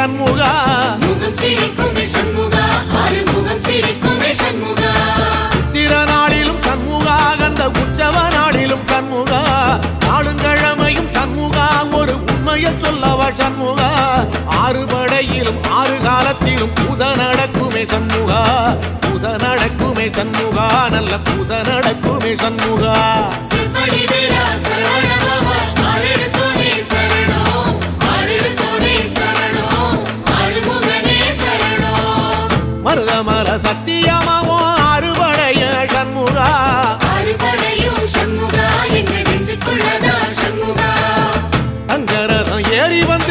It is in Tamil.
சண்முகா முகம் சிரிக்குமே சண்முகா ஆறுமுகம் சிரிக்குமே சண்முகா சித்திர நாளிலும் சண்முகா கந்த உற்சவ நாளிலும் சண்முகா நாளுங்கிழமையும் சண்முகா ஒரு உண்மையை சொல்லவா சண்முகா ஆறு படையிலும் ஆறு காலத்திலும் பூசை நடக்குமே சண்முகா பூசை நடக்குமே சண்முகா நல்ல பூசை நடக்குமே சண்முகா சிவடி வேலா சரவணபவா ஆரெடுத்தோனே சரணம் ஆரெடுத்தோனே சரணம் ஆறுமுகனே சரணம் மருதமல சத்தியமாவோ ஆறுபடைய சண்முகா ஆறுபடையும் சண்முகா எங்கள் நெஞ்சுக்குள்ளதா சண்முகா அங்கரதம் ஏறி வந்து